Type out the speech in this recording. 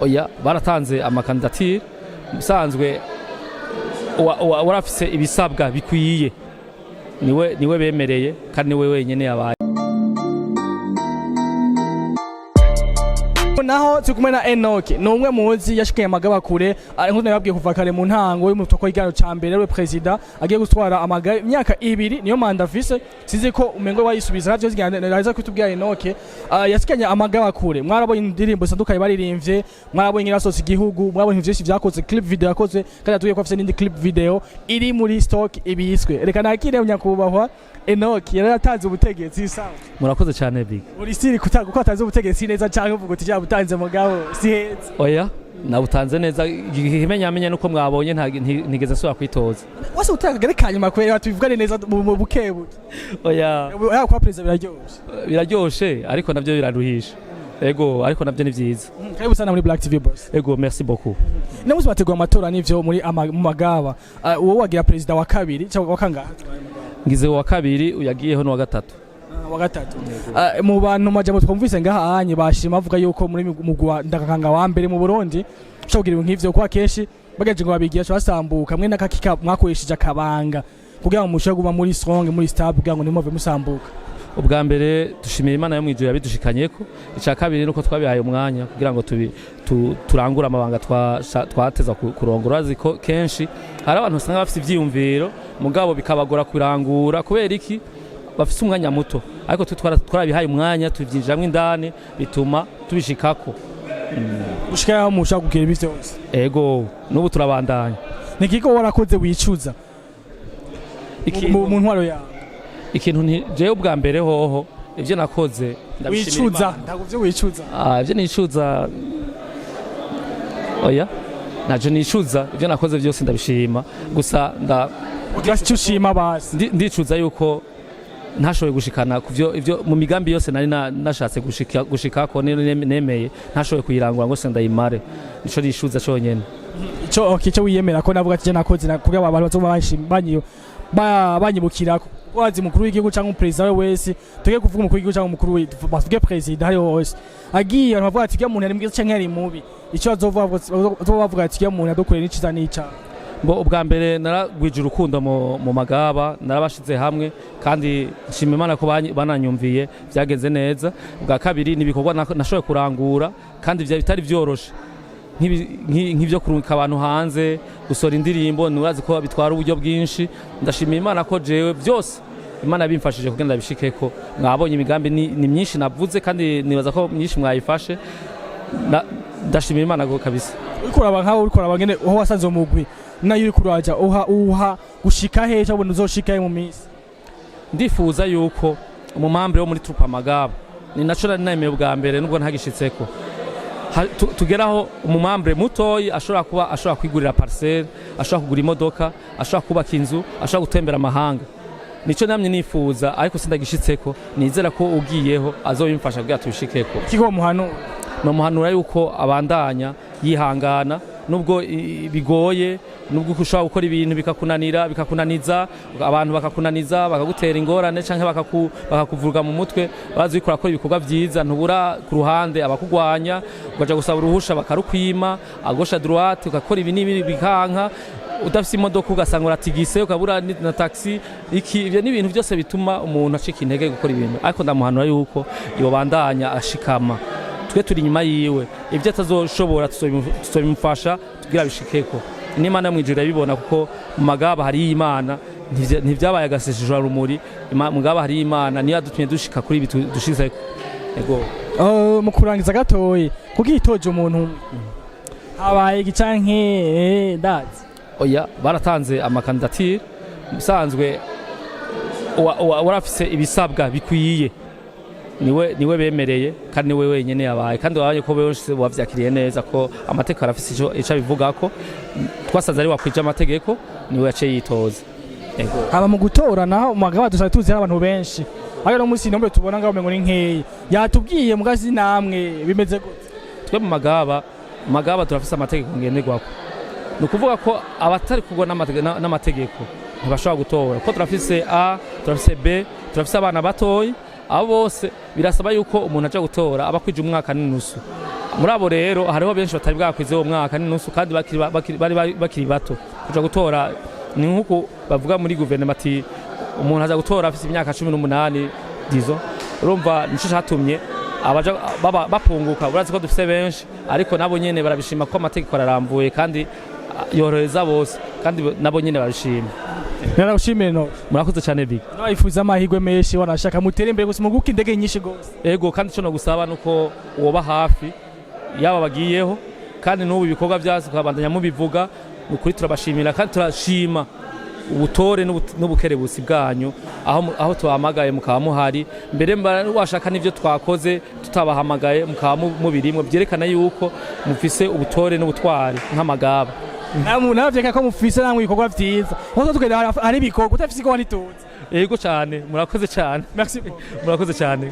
oya baratanze amakandidatire musanzwe warafise ibisabwa bikwiye niwe bemereye kandi niwe wenyene yabaye. Naho tukumwe na Enoch numwe muzi yashikaye amagaba kure nkuko nababwiye kuva kare mu ntango y'umutoko y'igano ca mbere we president agiye gutwara amagaba imyaka 2 niyo manda afise sizi ko umengo bayisubiza ravyo ziganaza kutubwira Enoch yasikanye amagaba kure mwarabonye indirimbo sandukaye baririmbye mwarabonye nyirasosi igihugu mwabonye vyinshi vyakoze clip video yakoze kandi atuye ko afise n'indi clip video iri muri stock ibiswe reka nakire nyakubahwa Enoch yaratanze ubutegetsi sawa. Murakoze cyane big uri siri ko atanze ubutegetsi neza cyangwa uvuga uti ya butanze mugabo si heza. Oya nabutanze neza ikimenyamenye nuko mwabonye ntigeze nsubira kwitoza wase utagere kanyuma kwera batuvugane neza mu bukebuke. Oya kwa president biraryoshe ariko navyo biraruhisha ego ariko navyo ni vyiza. Karibu sana muri Black TV boss. Ego merci beaucoup. Namuzi bategwa amatora nivyo muri magaba wowe wagira president wa kabiri cyangwa wakanga ngize wa kabiri uyagiyeho no wa gatatu. Wa gatatu mu bantu majambo twumvise ngaha anye bashima bavuga yuko muri mugwa ndakanga wa mbere mu Burundi cyogira nk'ivyo kwa keshi bagaje ngo babigiye basambuka mwe nakakika mwakoresheje akabanga kugira ngo mushe guba muri strong muri stable kugira ngo nimove musambuka. Ubwa mbere dushimira Imana yo mwijuru yabidushikanyeko ica kabiri nuko twabihaye umwanya kugira ngo turangura amabanga twateza kurongora ziko kenshi hari abantu usanga bafite ivyiyumviro mugabo bikabagora kurangura kubera iki bafite umwanya muto ariko twarabihaye umwanya tuvyinjiramwe indani bituma tubishikako ushikaho musha kugira ibivyose. Ego nubu turabandanya nikiko warakoze wicuza mu ntwaro yawe ikintu jewe ubwa mbere hoho ivyo nakoze ndabishimira ndaguvyo wicuza ivyo nicuza oya naje nicuza ivyo nakoze byose ndabishima gusa ushima basi ndicuza yuko ntashoboye gushikana kuvyo ivyo mu migambi yose nari nashatse gushika ko nemeye ntashoboye kuyirangura ngo se ndayimare nico rishuza cyonyene ico wiyemera ko navuga ati nakoze kugira abantu bazoma banyibukira wazi mukuru w'igihugu cyangwa president wese tugiye kuvuga umukuru w'igihugu cyangwa umukuru bavuge president hari hose agiye abantu bavuga ati kiya muntu ari mwiza cyangwa ari mubi ico bavuga ati kiya muntu adokorera n'iciza n'icyaha. Bo ubwa mbere naragwije urukundo mu magaba narabashize hamwe kandi nshima Imana ko bananyumviye byagenze neza. Ubwa kabiri nibikorwa nashoboye kurangura kandi bitari byoroshe nk'ivyo kurunka abantu hanze gusora indirimbo nurazi ko bitwara uburyo bwinshi ndashimira Imana ko jewe byose Imana bimfashije kugenda bishikeko mwabonye imigambi ni myinshi navuze kandi nibaza ko myinshi mwayifashe ndashimira Imana go kabisa. Urikora nkaho urikora abangene aho wasanze umugwi nayo uri kuraja uha gushika he cyangwa uzoshika mu minsi. Ndifuza yuko umumambre wo muri Trupa Magaba ni natural name bwa mbere nubwo ntagishitseko tugeraho umumambre mutoyi ashobora kwigurira parcelle ashobora kugura imodoka ashobora kubaka inzu ashobora gutembera amahanga nico namye nifuza ariko sindagishitseko nizera ko ugiyeho azobimfasha kugira tubishikeko. Kigo muhanura no muhanura yuko abandanya yihangana nubwo bigoye nubwo ushobora gukora ibintu bikakunaniza abantu bakakunaniza bakagutera ingorane canke bakakuvuga mu mutwe bazi bikora ko ibikorwa vyiza ntubura ku ruhande abakugwanya ugaja gusaba uruhusha bakarukwima agosha droite ugakora ibi nibi bikanka udafise imodoka ugasanga uratigise ukabura na taxi ivyo ni ibintu byose bituma umuntu acika intege gukora ibintu ariko ndamuhanura yuko yobandanya ashikama twe turi nyuma yiwe ivyo atazoshobora tuzobimufasha tugira bishikeko n'Imana mwijura bibona kuko mu magaba hari Imana ntivyabaye agasesejura rumuri mugaba hari Imana niyo adutumye dushika kuri ibi dushizeko. Ego mu kurangiza gatoyi kugitoje umuntu habaye gicanke ndazi oya baratanze amakandidatire musanzwe warafise ibisabwa bikwiye niwe bemereye kandi niwe wenyene yabaye kandi wabanye ko bose wavyakiriye neza ko amategeko arafise ico bivuga ko twasaza ari wakwije amategeko niwe yace yitoza. Ego haba mu gutora naho magaba dusa tuzi abantu benshi ayo no musi nombe tubona ngaho mengo ni nkeyi yatubwiye mugazi namwe bimeze gute. Twe mu magaba turafise amategeko ngenderwako nukuvuga ko abatari kugwa n'amategeko ntibashobora gutora ko turafise A turafise B turafise abana batoyi abo bose birasaba yuko umuntu aje gutora abakwije umwaka n'inusu muri abo rero hariho benshi batari bwakwize uwo mwaka n'inusu kandi bakiri bato kuja gutora ni nkuko bavuga muri guverinoma ati umuntu aza gutora afite imyaka 18 dizo urumva nico catumye abaja bapunguka urazi ko dufite benshi ariko nabo nyene barabishima ko amategeko ararambuye kandi yorohereza bose kandi nabo nyene barishima. Naragushimiye no. Murakoze cyane big. Nayifuza amahirwe menshi wanashaka mutere imbere gusa muguka indege nyinshi gose. Ego kandi cyo no gusaba nuko woba hafi yaba bagiyeho kandi n'ubu ibikorwa byazo kabandanya mu bivuga ukuri turabashimira kandi turashima ubutore n'ubukerebusi bwanyu aho tuhamagaye mukaba muhari mbere washaka n'ivyo twakoze tutabahamagaye mukaba mubirimwe byerekana yuko mufise ubutore n'ubutwari nk'amagaba. Navyeka ko mufise namwe ibikorwa vyiza nko tukenda ari ibikorwa utafise ko wanituze. Ego cyane murakoze cyane. Merci beaucoup. Murakoze cyane.